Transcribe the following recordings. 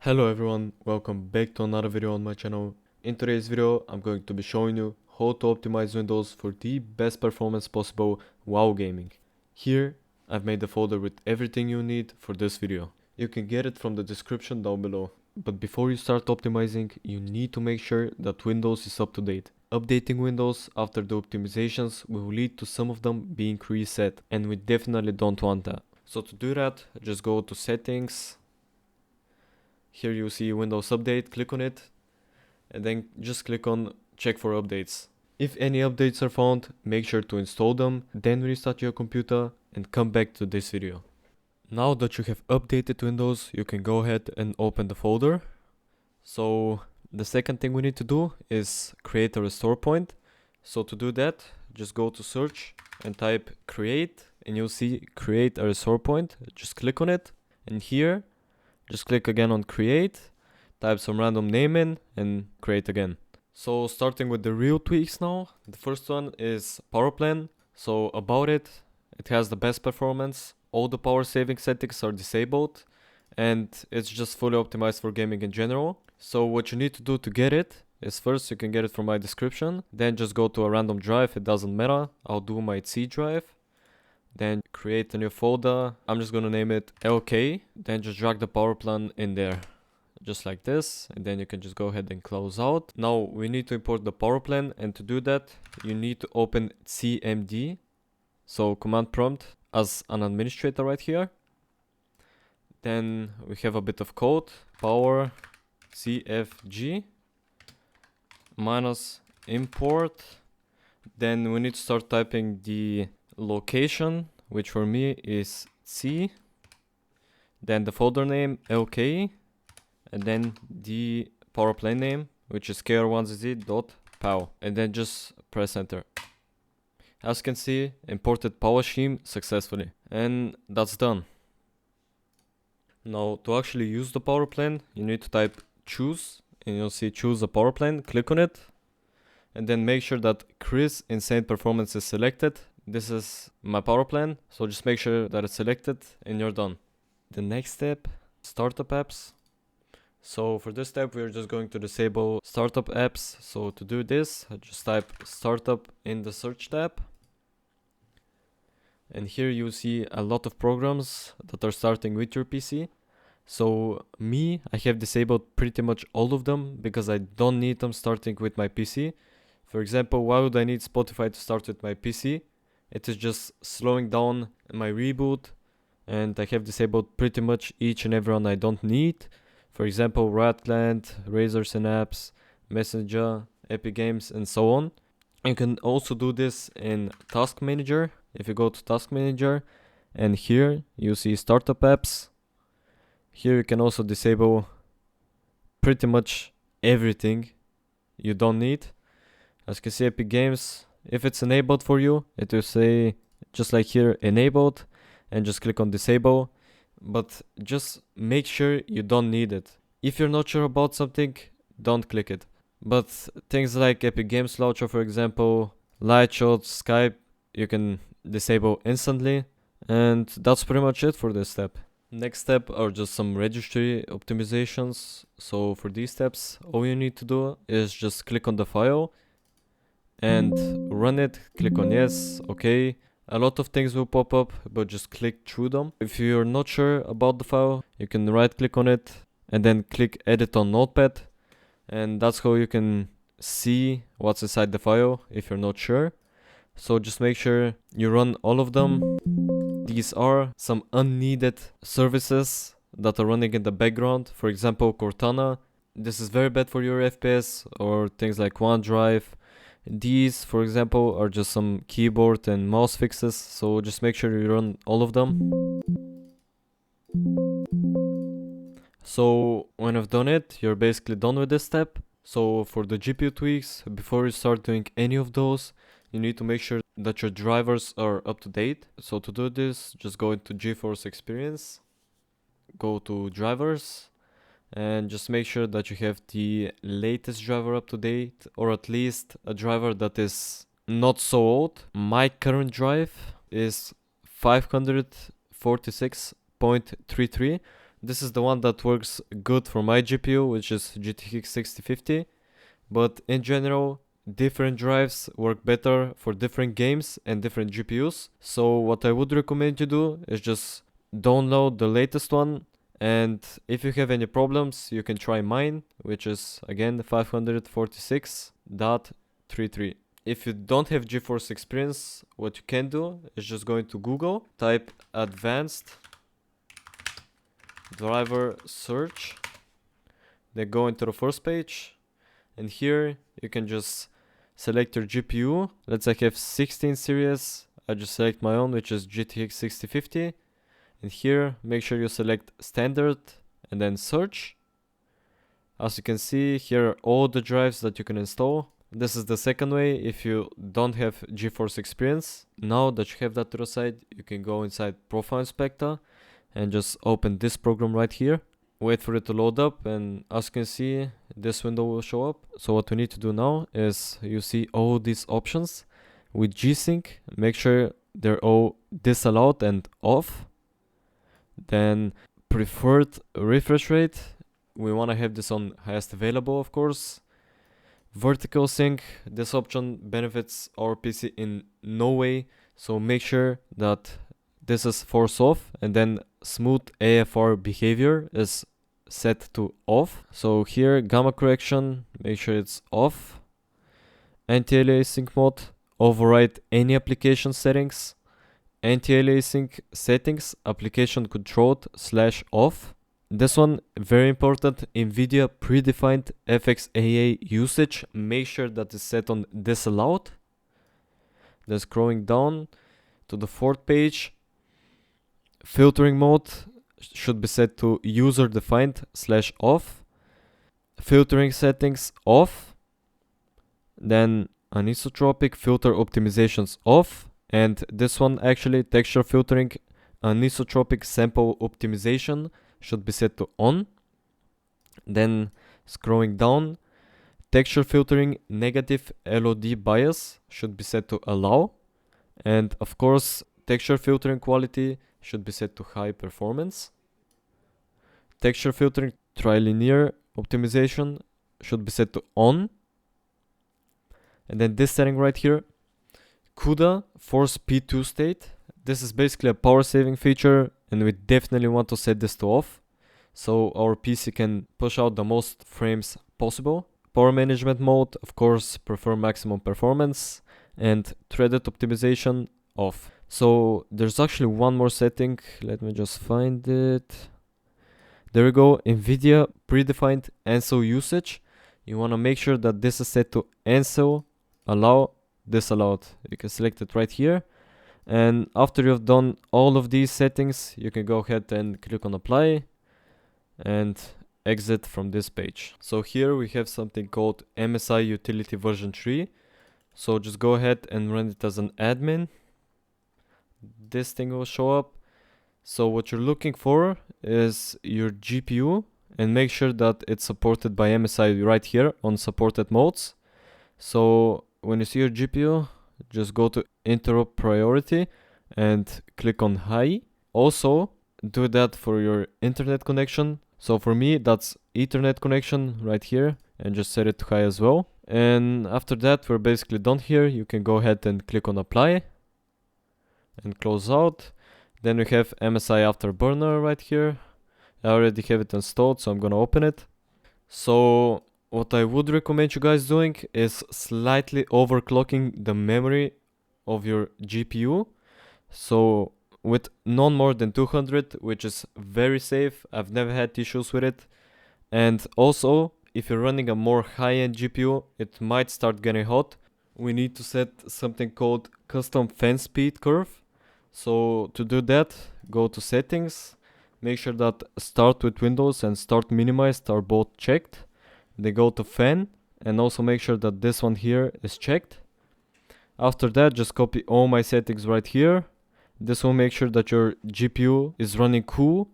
Hello everyone, welcome back to another video on my channel. In today's video, I'm going to be showing you how to optimize Windows for the best performance possible while gaming. Here, I've made a folder with everything you need for this video. You can get it from the description down below. But before you start optimizing, you need to make sure that Windows is up to date. Updating Windows after the optimizations will lead to some of them being reset, and we definitely don't want that. So to do that, just go to Settings. Here you see Windows Update, click on it, and then just click on Check for updates. If any updates are found, make sure to install them, then restart your computer and come back to this video. Now that you have updated Windows, you can go ahead and open the folder. So the second thing we need to do is create a restore point. So to do that, just go to search and type create, and you'll see create a restore point. Just click on it, and here just click again on create, type some random name in and create again. So starting with the real tweaks now, the first one is power plan. So about it has the best performance, all the power saving settings are disabled, and it's just fully optimized for gaming in general. So what you need to do to get it is first you can get it from my description, then just go to a random drive, it doesn't matter, I'll do my C drive. Then create a new folder, I'm just gonna name it LK, then just drag the power plan in there, just like this, and then you can just go ahead and close out. Now we need to import the power plan, and to do that you need to open CMD, so command prompt as an administrator right here. Then we have a bit of code, power CFG minus import, then we need to start typing the location, which for me is C, then the folder name LK, and then the power plane name, which is kr1z.pow, and then just press enter. As you can see, imported power scheme successfully, and that's done. Now to actually use the power plan, you need to type choose, and you'll see choose a power plan, click on it, and then make sure that Chris Insane Performance is selected. This is my power plan, so just make sure that it's selected and you're done. The next step, startup apps. So for this step, we're just going to disable startup apps. So to do this, just type startup in the search tab. And here you see a lot of programs that are starting with your PC. So I have disabled pretty much all of them because I don't need them starting with my PC. For example, why would I need Spotify to start with my PC? It is just slowing down my reboot, and I have disabled pretty much each and every one I don't need. For example, Riot Client, Razer Synapse, Messenger, Epic Games, and so on. You can also do this in Task Manager. If you go to Task Manager, and here you see Startup Apps. Here you can also disable pretty much everything you don't need. As you can see, Epic Games, if it's enabled for you, it will say just like here, enabled, and just click on disable, but just make sure you don't need it. If you're not sure about something, don't click it. But things like Epic Games Launcher, for example, Lightshot, Skype, you can disable instantly, and that's pretty much it for this step. Next step are just some registry optimizations. So for these steps, all you need to do is just click on the file and run it, click on yes, okay. A lot of things will pop up, but just click through them. If you're not sure about the file, you can right click on it and then click edit on notepad, and that's how you can see what's inside the file if you're not sure. So just make sure you run all of them. These are some unneeded services that are running in the background. For example, Cortana. This is very bad for your FPS, or things like OneDrive. These, for example, are just some keyboard and mouse fixes, so just make sure you run all of them. So when I've done it, you're basically done with this step. So for the GPU tweaks, before you start doing any of those, you need to make sure that your drivers are up to date. So to do this, just go into GeForce Experience, go to drivers, and just make sure that you have the latest driver up to date, or at least a driver that is not so old. My current drive is 546.33, This is the one that works good for my GPU, which is GTX 6050. But in general, different drives work better for different games and different GPUs. So what I would recommend you do is just download the latest one. And if you have any problems, you can try mine, which is again 546.33. If you don't have GeForce experience, what you can do is just go into Google, type advanced driver search, then go into the first page, and here you can just select your GPU. Let's say I have 16 series. I just select my own, which is GTX 6050. And here, make sure you select standard and then search. As you can see, here are all the drives that you can install. This is the second way if you don't have GeForce experience. Now that you have that to the side, you can go inside Profile Inspector and just open this program right here. Wait for it to load up, and as you can see, this window will show up. So what we need to do now is you see all these options. With G-Sync, make sure they're all disallowed and off. Then preferred refresh rate, we want to have this on highest available, of course. Vertical sync, this option benefits our PC in no way, so make sure that this is force off, and then smooth AFR behavior is set to off. So here, gamma correction, make sure it's off. Anti-aliasing mode, override any application settings. Anti-aliasing settings, application controlled /off. This one, very important, NVIDIA predefined FXAA usage. Make sure that is set on disallowed. Then scrolling down to the fourth page. Filtering mode should be set to user defined /off. Filtering settings off. Then anisotropic filter optimizations off. And this one actually, texture filtering, anisotropic sample optimization should be set to on. Then scrolling down, texture filtering negative LOD bias should be set to allow. And of course, texture filtering quality should be set to high performance. Texture filtering trilinear optimization should be set to on. And then this setting right here, CUDA force P2 state. This is basically a power saving feature, and we definitely want to set this to off so our PC can push out the most frames possible. Power management mode, of course, prefer maximum performance, and threaded optimization off. So there's actually one more setting. Let me just find it. There we go. NVIDIA predefined ANSO usage. You want to make sure that this is set to ANSO allow disallowed. You can select it right here, and after you've done all of these settings, you can go ahead and click on apply and exit from this page. So here we have something called MSI utility version 3. So just go ahead and run it as an admin. This thing will show up. So what you're looking for is your GPU, and make sure that it's supported by MSI right here on supported modes. So when you see your GPU, just go to interrupt priority and click on high. Also, do that for your internet connection. So for me, that's Ethernet connection right here, and just set it to high as well. And after that, we're basically done here. You can go ahead and click on apply and close out. Then we have MSI Afterburner right here. I already have it installed, so I'm gonna open it. So what I would recommend you guys doing is slightly overclocking the memory of your GPU. So with none more than 200, which is very safe. I've never had issues with it. And also, if you're running a more high-end GPU, it might start getting hot. We need to set something called custom fan speed curve. So to do that, go to settings, make sure that start with Windows and start minimized are both checked. Then go to fan, and also make sure that this one here is checked. After that, just copy all my settings right here. This will make sure that your GPU is running cool.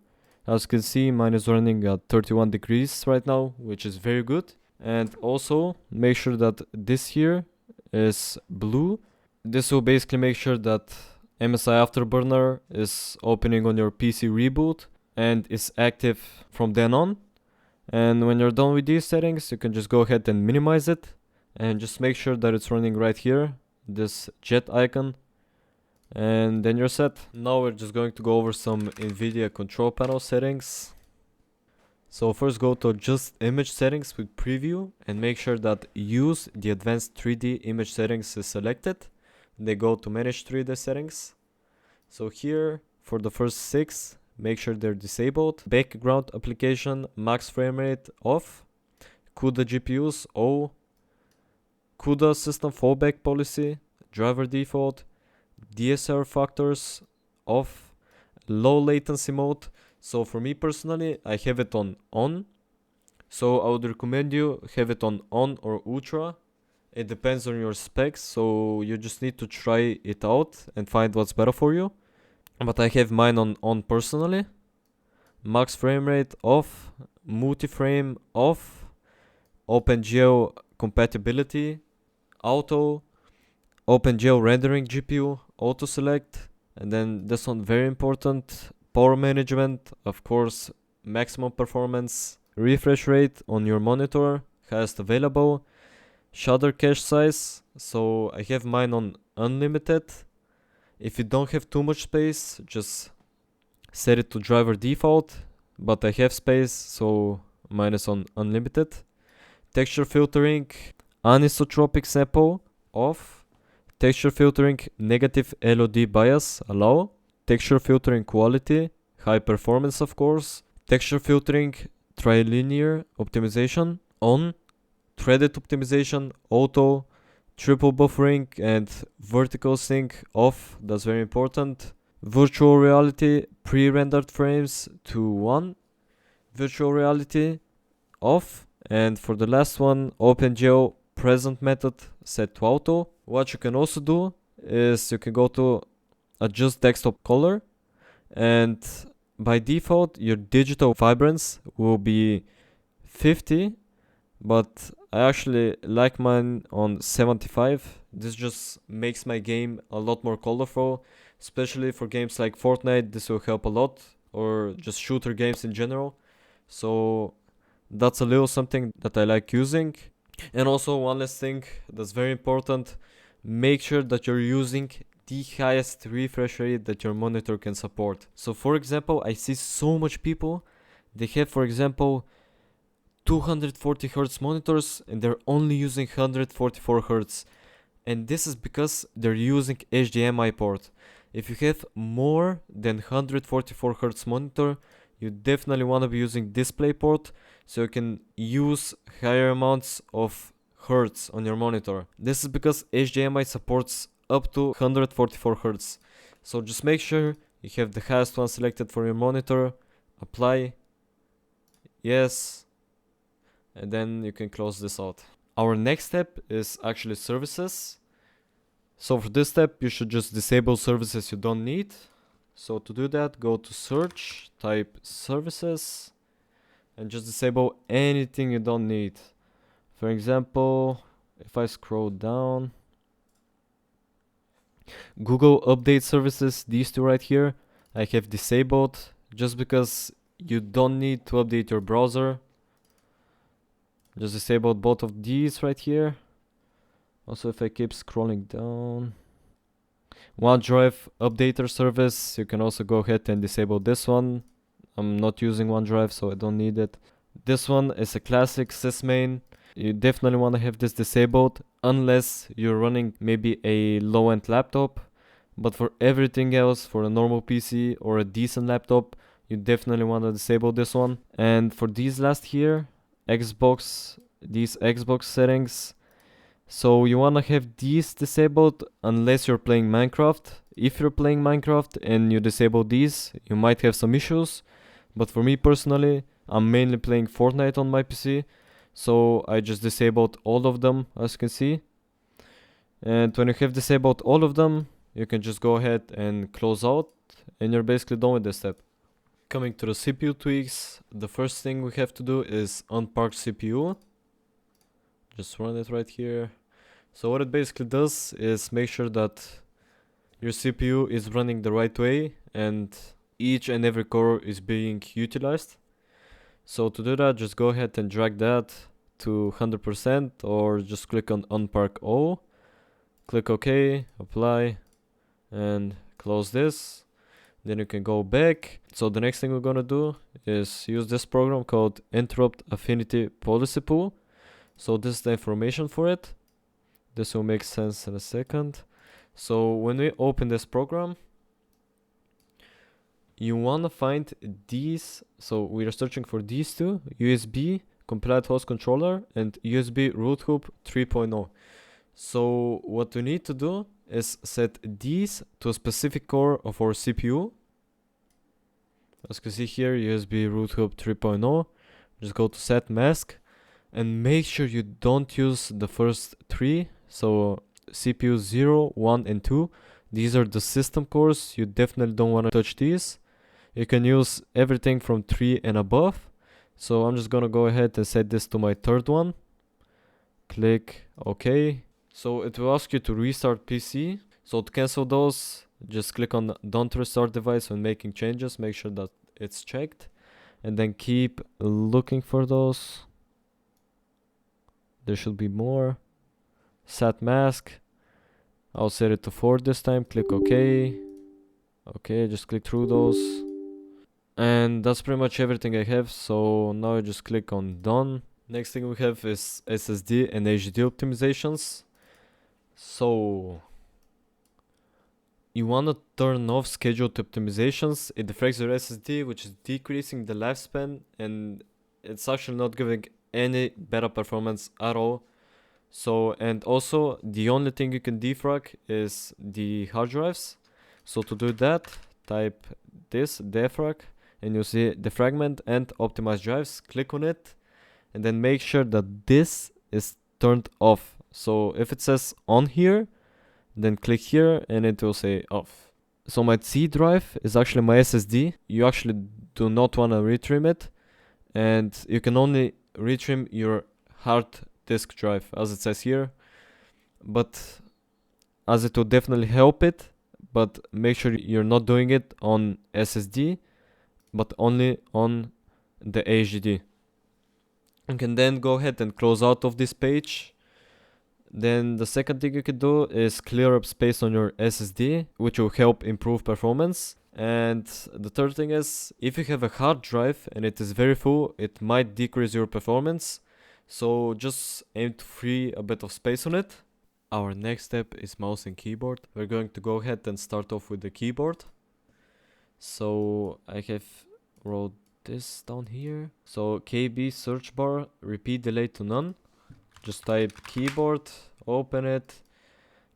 As you can see, mine is running at 31 degrees right now, which is very good. And also make sure that this here is blue. This will basically make sure that MSI Afterburner is opening on your PC reboot. and is active from then on. And when you're done with these settings, you can just go ahead and minimize it and just make sure that it's running right here, this jet icon, and then you're set. Now we're just going to go over some NVIDIA control panel settings. So first go to just image settings with preview and make sure that use the advanced 3D image settings is selected. Then go to manage 3D settings. So here for the first 6, make sure they're disabled. Background application max frame rate off. CUDA GPUs O. CUDA system fallback policy, driver default, DSR factors off, low latency mode. So for me personally, I have it on. So I would recommend you have it on or ultra. It depends on your specs, so you just need to try it out and find what's better for you. But I have mine on personally. Max frame rate off, multi-frame off, OpenGL compatibility, auto, OpenGL rendering GPU, auto select, and then this one very important, power management, of course, maximum performance, refresh rate on your monitor, highest available, shader cache size, so I have mine on unlimited. If you don't have too much space, just set it to driver default, but I have space, so mine is on unlimited. Texture filtering, anisotropic sample off. Texture filtering negative LOD bias allow. Texture filtering quality, high performance of course. Texture filtering trilinear optimization on. Threaded optimization auto. Triple buffering and vertical sync off, that's very important. Virtual reality pre-rendered frames to 1. Virtual reality off. And for the last one, OpenGL present method set to auto. What you can also do is you can go to adjust desktop color, and by default your digital vibrance will be 50, but I actually like mine on 75. This just makes my game a lot more colorful, especially for games like Fortnite. This will help a lot, or just shooter games in general. So that's a little something that I like using. And also one last thing that's very important, make sure that you're using the highest refresh rate that your monitor can support. So for example, I see so much people, they have for example 240 Hz monitors and they're only using 144 Hz. And this is because they're using HDMI port. If you have more than 144 Hz monitor, you definitely want to be using DisplayPort so you can use higher amounts of Hertz on your monitor. This is because HDMI supports up to 144 Hz. So just make sure you have the highest one selected for your monitor, apply, yes, and then you can close this out. Our next step is actually services. So for this step, you should just disable services you don't need. So to do that, go to search, type services, and just disable anything you don't need. For example, if I scroll down, Google update services, these two right here, I have disabled just because you don't need to update your browser. Just disabled both of these right here. Also, if I keep scrolling down, OneDrive updater service, you can also go ahead and disable this one. I'm not using OneDrive, so I don't need it. This one is a classic sysmain. You definitely want to have this disabled unless you're running maybe a low-end laptop. But for everything else, for a normal PC or a decent laptop, you definitely want to disable this one. And for these last here, these Xbox settings, so you want to have these disabled unless you're playing Minecraft. If you're playing Minecraft and you disable these, you might have some issues. But for me personally, I'm mainly playing Fortnite on my PC, so I just disabled all of them, as you can see. And when you have disabled all of them, you can just go ahead and close out, and you're basically done with this step. Coming to the CPU tweaks, the first thing we have to do is unpark CPU. Just run it right here. So what it basically does is make sure that your CPU is running the right way, and each and every core is being utilized. So to do that, just go ahead and drag that to 100%, or just click on unpark all, click OK, apply, and close this. Then you can go back. So the next thing we're gonna do is use this program called Interrupt Affinity Policy Pool. So this is the information for it. This will make sense in a second. So when we open this program, you wanna find these. So we are searching for these two: USB Compliant Host Controller and USB Root Hoop 3.0. So what we need to do is set these to a specific core of our CPU. As you can see here, USB Root Hoop 3.0. Just go to set mask and make sure you don't use the first three. So CPU 0, 1 and 2. These are the system cores. You definitely don't want to touch these. You can use everything from 3 and above. So I'm just gonna go ahead and set this to my third one. Click OK. So it will ask you to restart PC. So to cancel those, just click on don't restart device when making changes. Make sure that it's checked. And then keep looking for those. There should be more. Set mask. I'll set it to 4 this time. Click OK. Okay, just click through those. And that's pretty much everything I have. So now I just click on done. Next thing we have is SSD and HDD optimizations. So you want to turn off scheduled optimizations. It affects your SSD, which is decreasing the lifespan, and it's actually not giving any better performance at all. So, and also the only thing you can defrag is the hard drives. So to do that, type this defrag, and you'll see defragment and optimize drives. Click on it, and then make sure that this is turned off. So if it says on here, then click here and it will say off. So my C drive is actually my SSD. You actually do not want to retrim it, and you can only retrim your hard disk drive as it says here, but as it will definitely help it. But make sure you're not doing it on SSD, but only on the HDD. You can then go ahead and close out of this page. Then the second thing you can do is clear up space on your SSD, which will help improve performance. And the third thing is, if you have a hard drive and it is very full, it might decrease your performance. So just aim to free a bit of space on it. Our next step is mouse and keyboard. We're going to go ahead and start off with the keyboard. So I have wrote this down here. So KB search bar, repeat delay to none. Just type keyboard, open it.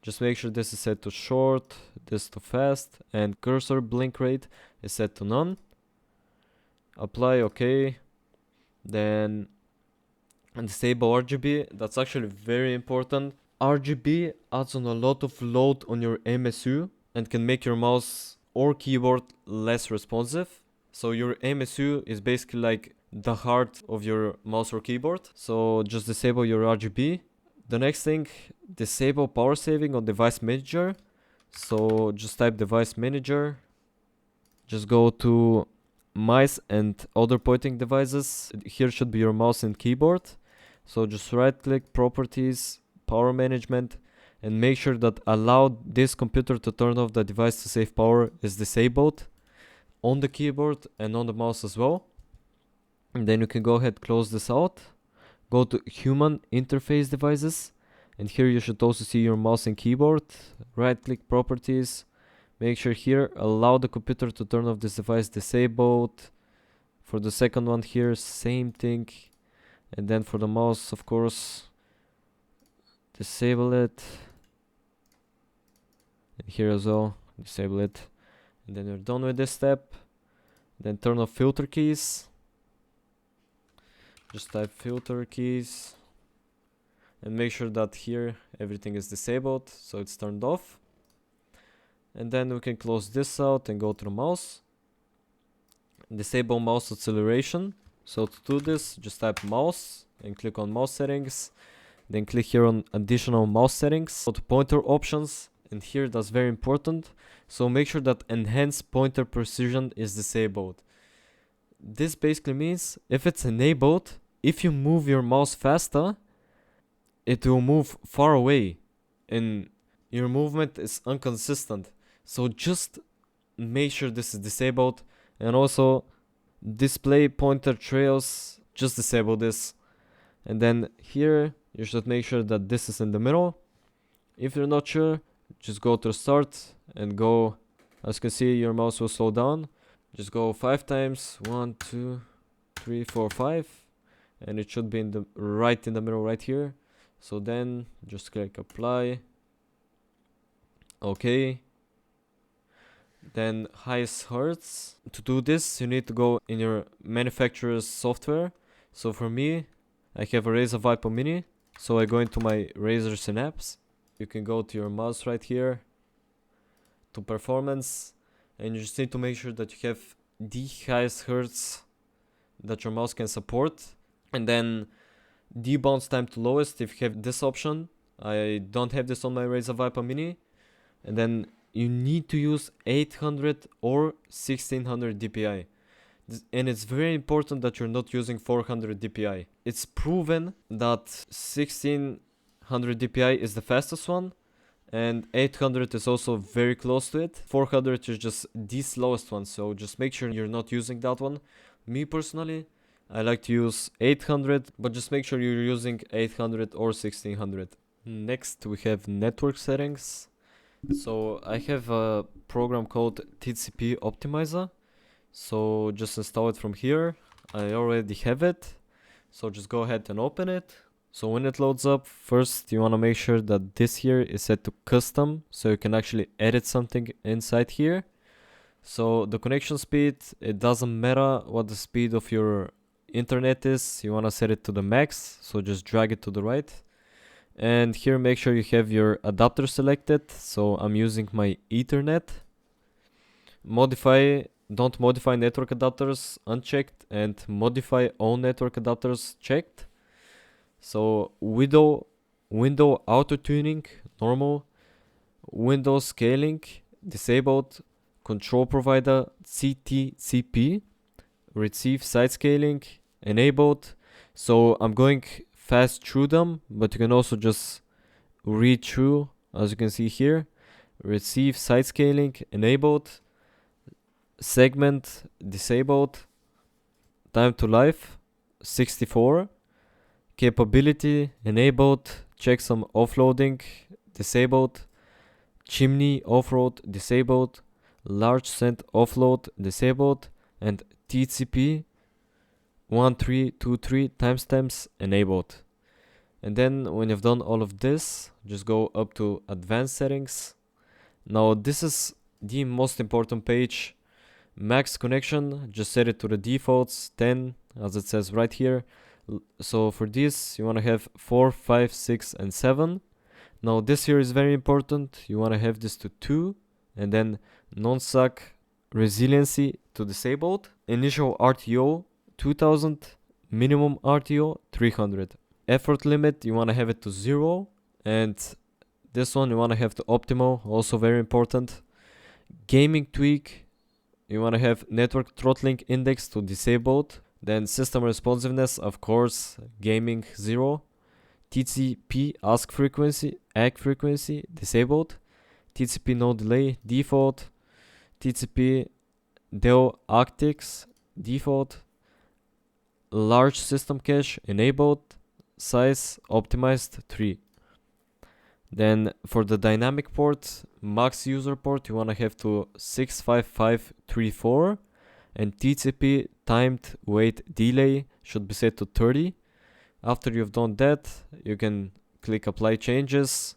Just make sure this is set to short, this to fast, and cursor blink rate is set to none. Apply OK. Then and disable RGB. That's actually very important. RGB adds on a lot of load on your MSU and can make your mouse or keyboard less responsive. So your MSU is basically like the heart of your mouse or keyboard. So just disable your RGB. The next thing, disable power saving on device manager. So just type device manager. Just go to mice and other pointing devices. Here should be your mouse and keyboard. So just right click, properties, power management, and make sure that allow this computer to turn off the device to save power is disabled on the keyboard and on the mouse as well. And then you can go ahead, close this out, go to human interface devices, and here you should also see your mouse and keyboard. Right click, properties, make sure here allow the computer to turn off this device, disabled. For the second one here, same thing. And then for the mouse, of course, disable it. And here as well, disable it. And then you're done with this step. Then turn off filter keys. Just type filter keys. And make sure that here everything is disabled, so it's turned off. And then we can close this out and go to the mouse. Disable mouse acceleration. So to do this, just type mouse and click on mouse settings. Then click here on additional mouse settings. Go to pointer options and here that's very important. So make sure that enhanced pointer precision is disabled. This basically means if it's enabled, if you move your mouse faster, it will move far away and your movement is inconsistent. So just make sure this is disabled. And also display pointer trails, just disable this. And then here you should make sure that this is in the middle. If you're not sure, just go to start and go. As you can see, your mouse will slow down. Just go 5 times, 1, 2, 3, 4, 5, and it should be in the right in the middle right here. So then just click apply. Okay. Then highest hertz. To do this, you need to go in your manufacturer's software. So for me, I have a Razer Viper Mini. So I go into my Razer Synapse. You can go to your mouse right here to performance, and you just need to make sure that you have the highest hertz that your mouse can support, and then the bounce time to lowest if you have this option. I don't have this on my Razer Viper Mini. And then you need to use 800 or 1600 dpi. And it's very important that you're not using 400 dpi. It's proven that 1600 dpi is the fastest one, and 800 is also very close to it. 400 is just the slowest one, so just make sure you're not using that one. Me personally, I like to use 800, but just make sure you're using 800 or 1600. Next we have network settings. So I have a program called TCP Optimizer. So just install it from here. I already have it. So just go ahead and open it. So when it loads up, first you want to make sure that this here is set to custom, so you can actually edit something inside here. So the connection speed, it doesn't matter what the speed of your internet is. You want to set it to the max, so just drag it to the right. And here make sure you have your adapter selected. So I'm using my Ethernet. Don't modify network adapters unchecked, and modify all network adapters checked. So window auto tuning normal, window scaling disabled, control provider CTCP, receive side scaling enabled. So I'm going fast through them, but you can also just read through. As you can see here, receive side scaling enabled, segment disabled, time to life 64, capability enabled, checksum offloading disabled, chimney offload disabled, large send offload disabled, and TCP 1323 timestamps enabled. And then when you've done all of this, just go up to advanced settings. Now this is the most important page. Max connection, just set it to the defaults 10, as it says right here. So for this you want to have 4, 5, 6 and 7. Now this here is very important. You want to have this to 2, and then non-suck resiliency to disabled, initial RTO 2000, minimum RTO 300. Effort limit, you want to have it to 0, and this one you want to have to optimal, also very important. Gaming tweak, you want to have network throttling index to disabled. Then system responsiveness, of course, gaming 0. TCP ask frequency, ACK frequency disabled. TCP no delay default. TCP DEO Actix default. Large system cache enabled. Size optimized 3. Then for the dynamic port, max user port, you want to have to 65534, and TCP timed wait delay should be set to 30. After you've done that, you can click apply changes.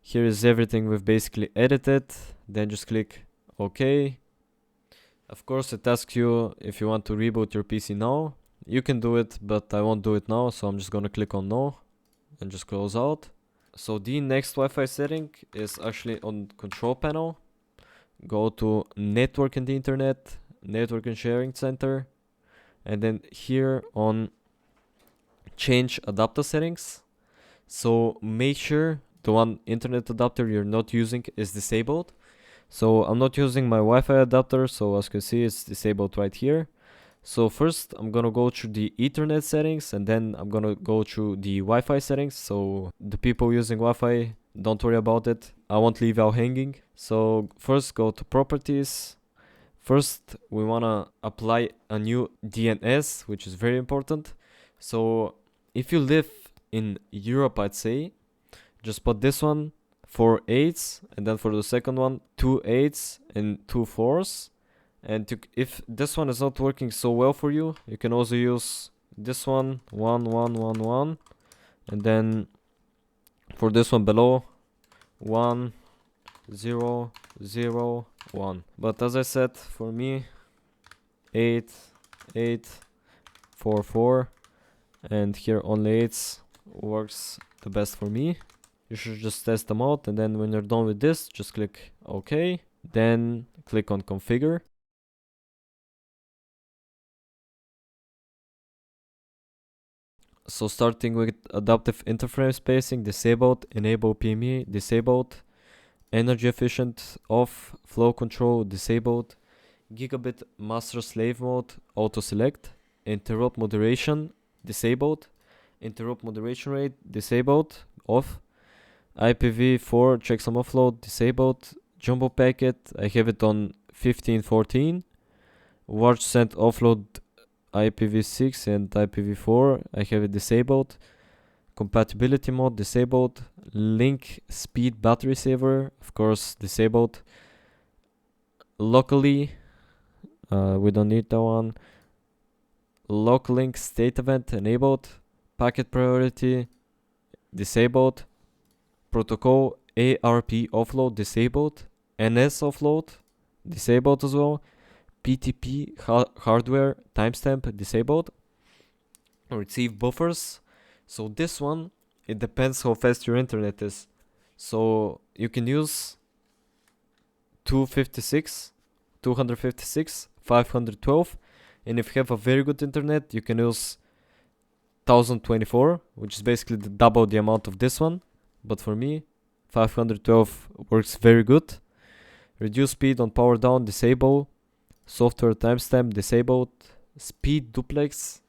Here is everything we've basically edited. Then just click OK. Of course it asks you if you want to reboot your PC now. You can do it, but I won't do it now, so I'm just gonna click on no and just close out. So the next Wi-Fi setting is actually on control panel. Go to network and the internet, network and sharing center, and then here on change adapter settings. So make sure the one internet adapter you're not using is disabled. So I'm not using my Wi-Fi adapter, so as you can see it's disabled right here. So first I'm gonna go through the Ethernet settings, and then I'm gonna go through the Wi-Fi settings. So the people using Wi-Fi, don't worry about it, I won't leave you hanging. So first go to properties. First we wanna apply a new DNS, which is very important. So if you live in Europe, I'd say just put this one 4 8s, and then for the second one 2 8s and 2 4s. And if this one is not working so well for you, you can also use this one 1 1 1 1, and then for this one below 1 0 0 1. But as I said, for me 8 8 4 4, and here only 8s works the best for me. You should just test them out, and then when you're done with this, just click OK, then click on configure. So starting with adaptive interframe spacing disabled, enable PME disabled, energy efficient off, flow control disabled, gigabit master slave mode auto select, interrupt moderation disabled, interrupt moderation rate disabled off, IPv4 checksum offload disabled, jumbo packet I have it on 1514, watch send offload IPv6 and IPv4 I have it disabled, compatibility mode disabled, link speed battery saver of course disabled, locally we don't need that one, local link state event enabled, packet priority disabled, protocol ARP offload disabled, NS offload disabled as well, PTP hardware timestamp disabled, receive buffers. So this one, it depends how fast your internet is. So you can use 256, 512, and if you have a very good internet, you can use 1024, which is basically double the amount of this one. But for me, 512 works very good. Reduce speed on power down disable, software timestamp disabled, speed duplex,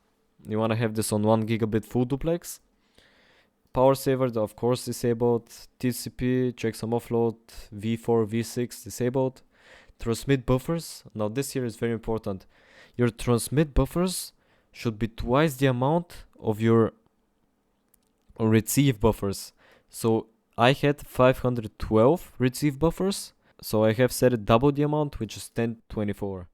you want to have this on 1 gigabit full duplex, power saver of course disabled, TCP checksum offload v4 v6 disabled, transmit buffers. Now this here is very important. Your transmit buffers should be twice the amount of your receive buffers. So I had 512 receive buffers, so I have set it double the amount, which is 1024.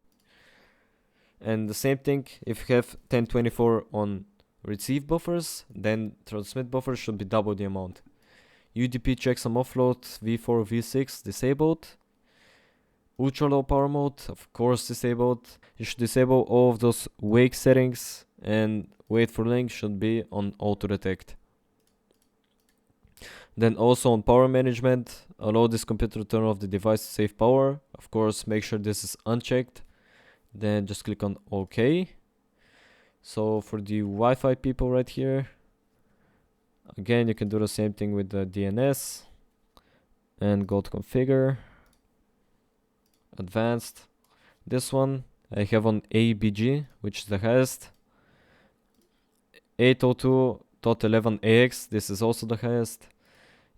And the same thing, if you have 1024 on receive buffers, then transmit buffers should be double the amount. UDP checksum offload v4 v6 disabled, ultra low power mode of course disabled. You should disable all of those wake settings, and wait for link should be on auto detect. Then also on power management, allow this computer to turn off the device to save power. Of course, make sure this is unchecked. Then just click on OK. So for the Wi-Fi people right here, again, you can do the same thing with the DNS and go to configure, advanced. This one I have on ABG, which is the highest. 802.11ax, this is also the highest.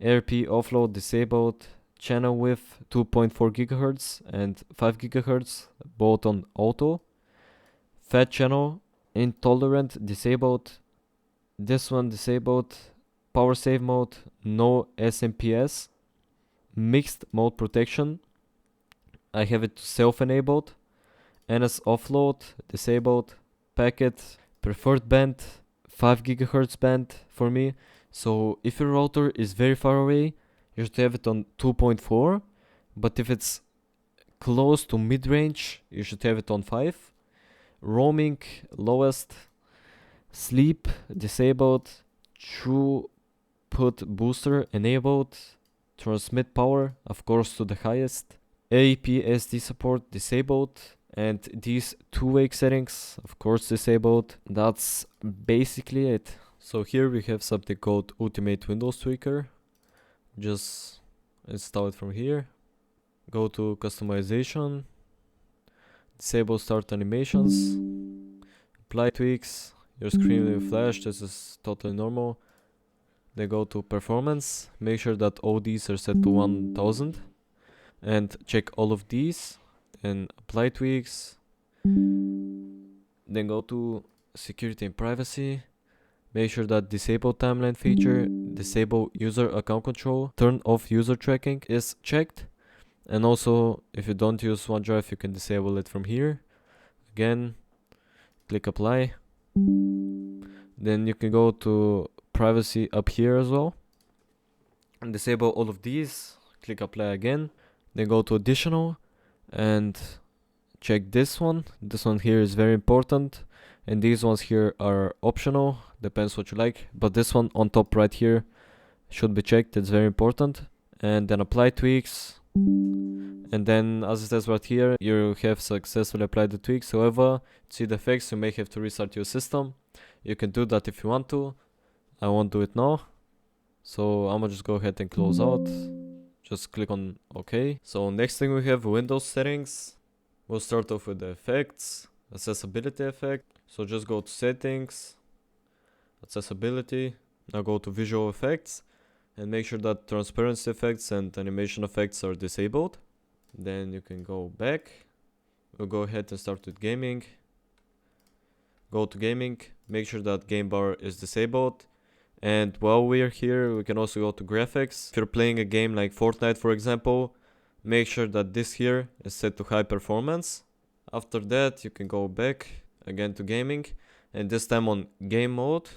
ARP offload disabled, channel width 2.4 gigahertz and 5 gigahertz, both on auto. Fat channel intolerant disabled, this one disabled. Power save mode no SMPS. Mixed mode protection I have it self enabled. NS offload disabled. Packet preferred band 5 gigahertz band for me. So if your router is very far away, you should have it on 2.4, but if it's close to mid-range, you should have it on 5. Roaming lowest, sleep disabled, throughput booster enabled, transmit power of course to the highest, APSD support disabled, and these two wake settings of course disabled. That's basically it. So here we have something called Ultimate Windows Tweaker, Just install it from here. Go to customization, disable start animations, apply tweaks. Your screen will flash, this is totally normal. Then go to performance, make sure that all these are set to 1000 and check all of these, then apply tweaks. Then go to security and privacy, make sure that disable timeline feature, disable user account control, turn off user tracking is checked. And also, if you don't use OneDrive, you can disable it from here. Again, click apply. Then you can go to privacy up here as well and disable all of these. Click apply again. Then go to additional and check this one. This one here is very important, and these ones here are optional, depends what you like, but this one on top right here should be checked, it's very important. And then apply tweaks, and then as it says right here, you have successfully applied the tweaks. However, to see the effects, you may have to restart your system. You can do that if you want to. I won't do it now, so I'm gonna just go ahead and close out. Just click on OK. So next thing we have Windows settings. We'll start off with the effects, accessibility effect. So just go to settings, accessibility. Now go to visual effects and make sure that transparency effects and animation effects are disabled. Then you can go back. We'll go ahead and start with gaming. Go to gaming, make sure that game bar is disabled. And while we're here, we can also go to graphics. If you're playing a game like Fortnite, for example, make sure that this here is set to high performance. After that, you can go back again to gaming, and this time on game mode,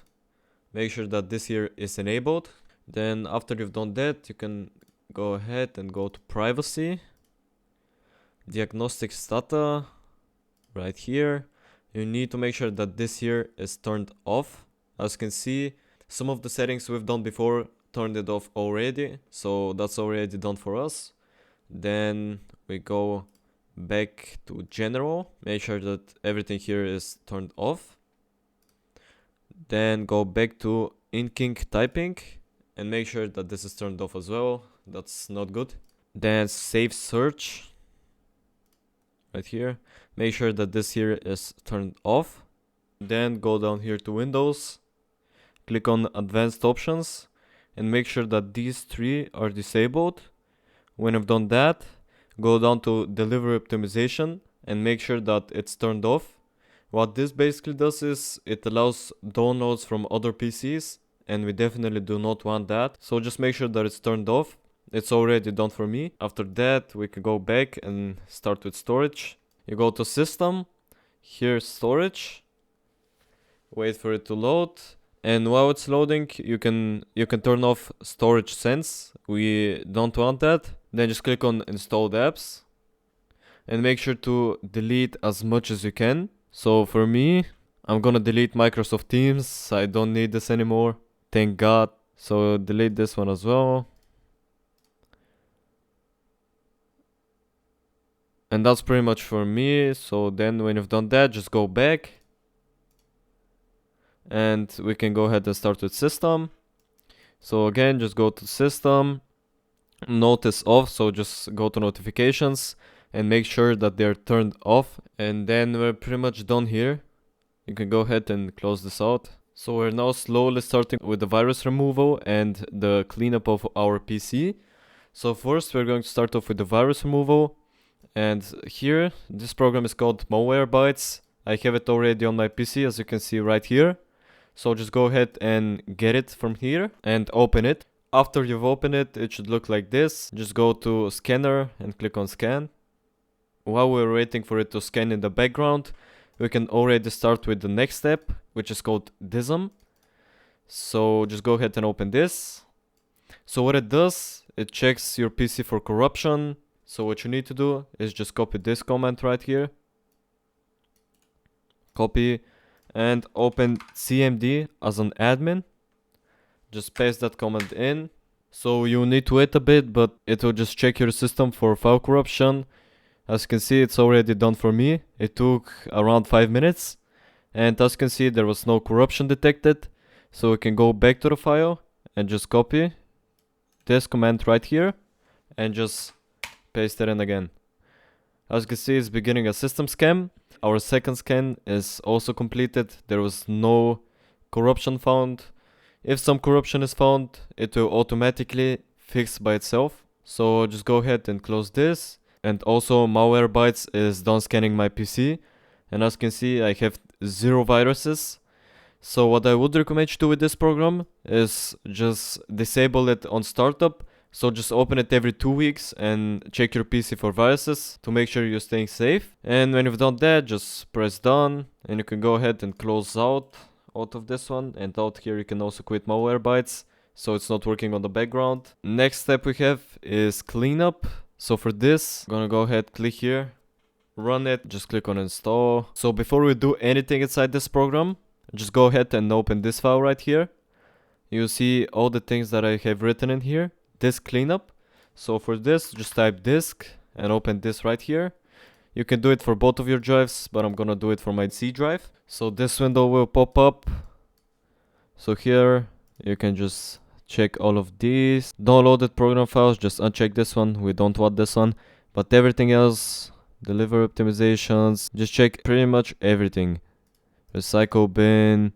make sure that this here is enabled. Then after you've done that, you can go ahead and go to privacy, diagnostics data, right here. You need to make sure that this here is turned off. As you can see, some of the settings we've done before turned it off already, so that's already done for us. Then we go back to general, make sure that everything here is turned off. Then go back to inking typing and make sure that this is turned off as well. That's not good. Then save search right here, make sure that this here is turned off. Then go down here to Windows, click on advanced options and make sure that these three are disabled. When you've done that, go down to delivery optimization and make sure that it's turned off. What this basically does is it allows downloads from other PCs, and we definitely do not want that. So just make sure that it's turned off. It's already done for me. After that, we can go back and start with storage. You go to system, here's storage, wait for it to load. And while it's loading, you can turn off storage sense. We don't want that. Then just click on installed apps and make sure to delete as much as you can. So for me, I'm gonna delete Microsoft Teams. I don't need this anymore, thank God. So delete this one as well. And that's pretty much for me. So then when you've done that, just go back. And we can go ahead and start with system. So again, just go to system, notice off, so just go to notifications and make sure that they're turned off. And then we're pretty much done here. You can go ahead and close this out. So we're now slowly starting with the virus removal and the cleanup of our PC. So first we're going to start off with the virus removal. And here, this program is called Malwarebytes. I have it already on my PC, as you can see right here. So just go ahead and get it from here and open it. After you've opened it, it should look like this. Just go to scanner and click on scan. While we're waiting for it to scan in the background, we can already start with the next step, which is called DISM. So just go ahead and open this. So what it does, it checks your PC for corruption. So what you need to do is just copy this command right here. Copy and open CMD as an admin. Just paste that command in. So you need to wait a bit, but it will just check your system for file corruption. As you can see, it's already done for me. It took around 5 minutes. And as you can see, there was no corruption detected. So we can go back to the file and just copy this command right here and just paste it in again. As you can see, it's beginning a system scan. Our second scan is also completed. There was no corruption found. If some corruption is found, it will automatically fix by itself. So just go ahead and close this. And also Malwarebytes is done scanning my PC. And as you can see, I have 0 viruses. So what I would recommend you do with this program is just disable it on startup. So just open it every 2 weeks and check your PC for viruses to make sure you're staying safe. And when you've done that, just press done and you can go ahead and close out of this one. And out here you can also quit Malwarebytes, so it's not working on the background. Next step we have is cleanup. So for this, I'm gonna go ahead, click here, run it, just click on install. So before we do anything inside this program, just go ahead and open this file right here. You see all the things that I have written in here. Disk cleanup. So for this, just type disk and open this right here. You can do it for both of your drives, but I'm gonna do it for my C drive. So this window will pop up. So here you can just check all of these downloaded program files. Just uncheck this one, we don't want this one, but everything else, deliver optimizations, just check pretty much everything. Recycle bin,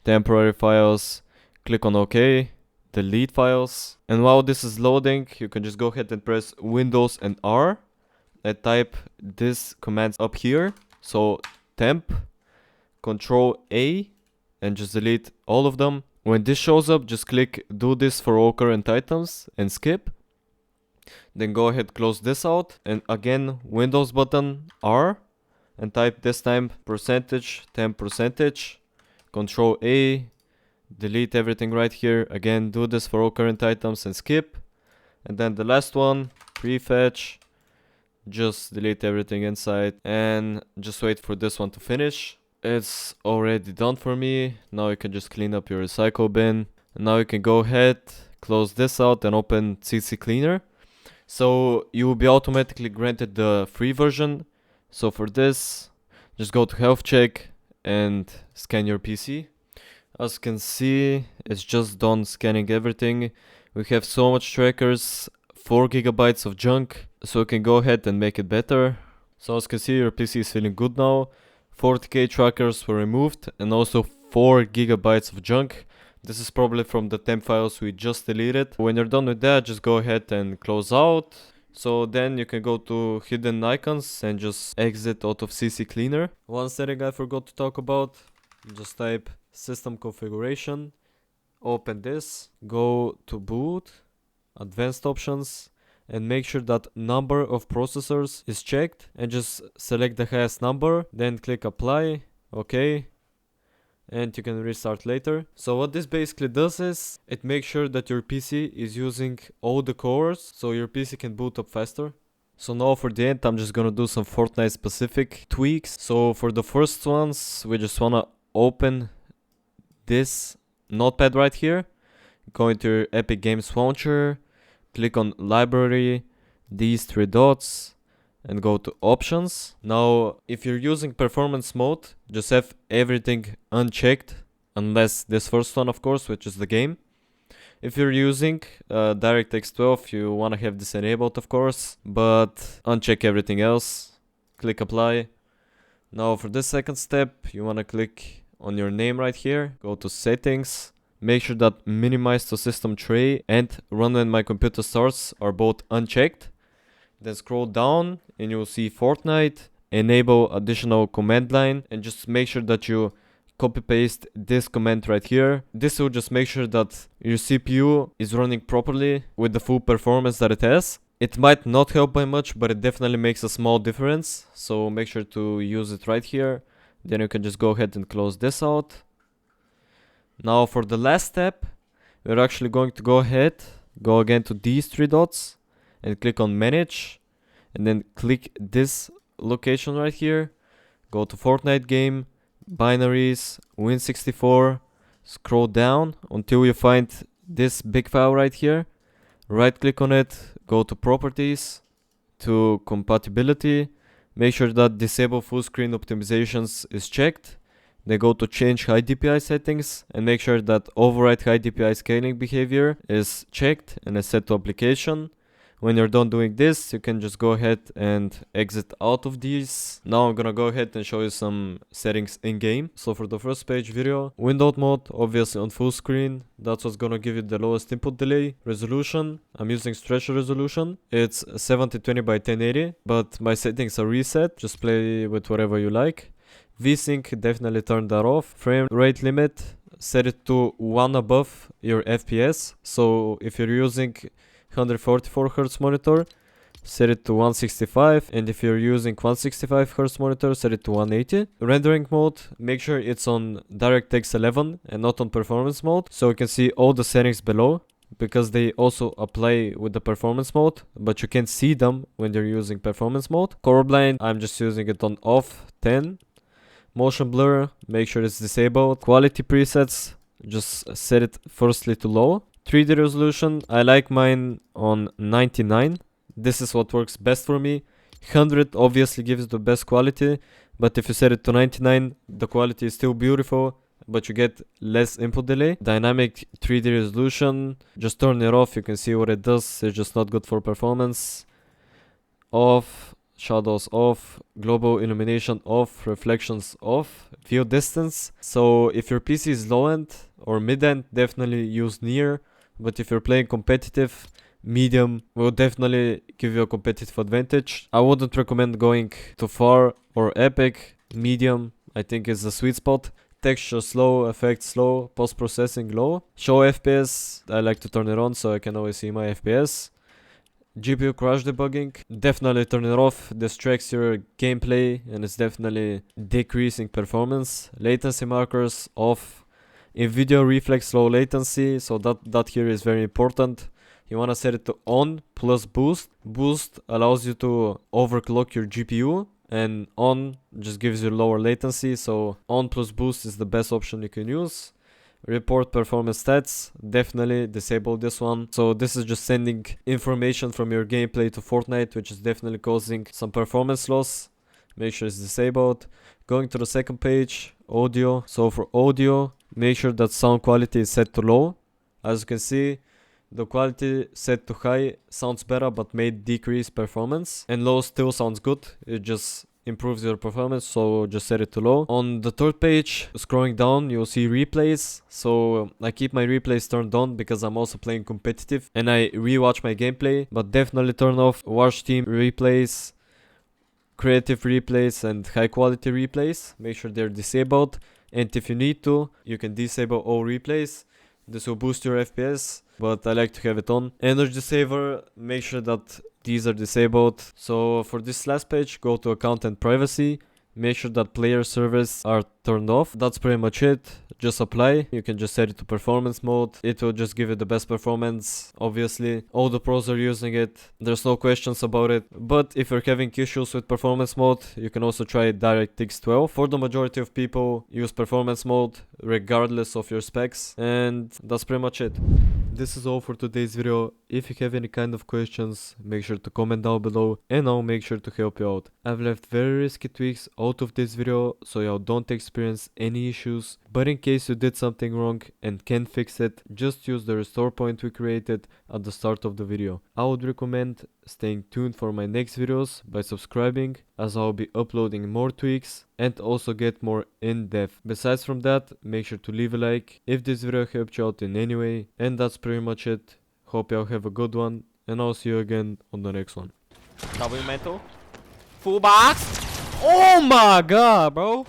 temporary files, click on OK, delete files. And while this is loading, you can just go ahead and press Windows and R and type this commands up here. So temp, Control A, and just delete all of them. When this shows up, just click do this for all current items and skip. Then go ahead, close this out, and again Windows button R and type this time %temp%, Control A, delete everything right here. Again, do this for all current items and skip. And then the last one, prefetch, just delete everything inside and just wait for this one to finish. It's already done for me. Now you can just clean up your recycle bin. And now you can go ahead, close this out and open CC Cleaner. So you will be automatically granted the free version. So for this, just go to health check and scan your PC. As you can see, it's just done scanning everything. We have so much trackers, 4 gigabytes of junk, so you can go ahead and make it better. So as you can see, your PC is feeling good now. 40k trackers were removed and also 4 gigabytes of junk. This is probably from the temp files we just deleted. When you're done with that, just go ahead and close out. So then you can go to hidden icons and just exit out of CC Cleaner. One setting I forgot to talk about, just type system configuration, open this, go to boot, advanced options, and make sure that number of processors is checked and just select the highest number, then click apply, okay, and you can restart later. So what this basically does is it makes sure that your PC is using all the cores so your PC can boot up faster. So now for the end, I'm just gonna do some Fortnite specific tweaks. So for the first ones, we just wanna open this notepad right here, go into your Epic Games launcher, click on library, these 3 dots, and go to options. Now if you're using performance mode, just have everything unchecked unless this first one, of course, which is the game. If you're using DirectX 12, you want to have this enabled, of course, but uncheck everything else, click apply. Now for this second step, you want to click on your name right here, go to settings, make sure that minimize to system tray and run when my computer starts are both unchecked. Then scroll down and you'll see Fortnite, enable additional command line, and just make sure that you copy paste this command right here. This will just make sure that your CPU is running properly with the full performance that it has. It might not help by much, but it definitely makes a small difference. So make sure to use it right here. Then you can just go ahead and close this out. Now for the last step, we're actually going to go ahead, go again to these 3 dots and click on manage, and then click this location right here, go to Fortnite game, binaries, Win64, scroll down until you find this big file right here, right click on it, go to properties, to compatibility, make sure that disable full screen optimizations is checked, they go to change high DPI settings and make sure that override high DPI scaling behavior is checked and is set to application. When you're done doing this, you can just go ahead and exit out of these. Now I'm gonna go ahead and show you some settings in game. So for the first page video, windowed mode, obviously on full screen. That's what's gonna give you the lowest input delay. Resolution, I'm using stretch resolution. It's 7020 by 1080, but my settings are reset. Just play with whatever you like. VSync, definitely turn that off. Frame rate limit, set it to 1 above your FPS. So if you're using 144 Hz monitor, set it to 165, and if you're using 165 Hz monitor, set it to 180. Rendering mode, make sure it's on DirectX 11 and not on performance mode, so you can see all the settings below, because they also apply with the performance mode, but you can see them when you're using performance mode. Colorblind, I'm just using it on off 10. Motion blur, make sure it's disabled. Quality presets, just set it firstly to low. 3D resolution, I like mine on 99. This is what works best for me. 100 obviously gives the best quality, but if you set it to 99, the quality is still beautiful, but you get less input delay. Dynamic 3D resolution, just turn it off, you can see what it does. It's just not good for performance. Off, shadows off, global illumination off, reflections off, view distance. So if your PC is low end or mid end, definitely use near. But if you're playing competitive, medium will definitely give you a competitive advantage. I wouldn't recommend going too far or epic. Medium, I think, is the sweet spot. Texture slow, effects slow, post-processing low. Show FPS, I like to turn it on so I can always see my FPS. GPU crash debugging, definitely turn it off. Distracts your gameplay and it's definitely decreasing performance. Latency markers off. In video reflex low latency, so that here is very important. You want to set it to on plus boost. Boost allows you to overclock your GPU, and on just gives you lower latency, so on plus boost is the best option you can use. Report performance stats, definitely disable this one. So this is just sending information from your gameplay to Fortnite, which is definitely causing some performance loss. Make sure it's disabled. Going to the second page, audio. So for audio, make sure that sound quality is set to low. As you can see, the quality set to high sounds better but may decrease performance. And low still sounds good, it just improves your performance, so just set it to low. On the third page, scrolling down, you'll see replays. So I keep my replays turned on because I'm also playing competitive and I rewatch my gameplay. But definitely turn off watch team replays, creative replays and high quality replays. Make sure they're disabled. And if you need to, you can disable all replays. This will boost your FPS, but I like to have it on. Energy saver, make sure that these are disabled. So for this last page, go to account and privacy. Make sure that player servers are turned off. That's pretty much it. Just apply. You can just set it to performance mode. It will just give you the best performance. Obviously, all the pros are using it. There's no questions about it. But if you're having issues with performance mode, you can also try DirectX 12. For the majority of people, use performance mode regardless of your specs. And that's pretty much it. This is all for today's video. If you have any kind of questions, make sure to comment down below and I'll make sure to help you out. I've left very risky tweaks out of this video so y'all don't experience any issues, but in case you did something wrong and can't fix it, just use the restore point we created at the start of the video. I would recommend staying tuned for my next videos by subscribing, as I'll be uploading more tweaks and also get more in-depth. Besides from that, make sure to leave a like if this video helped you out in any way, and that's pretty much it. Hope y'all have a good one and I'll see you again on the next one. W metal. Full box. Oh my god, bro.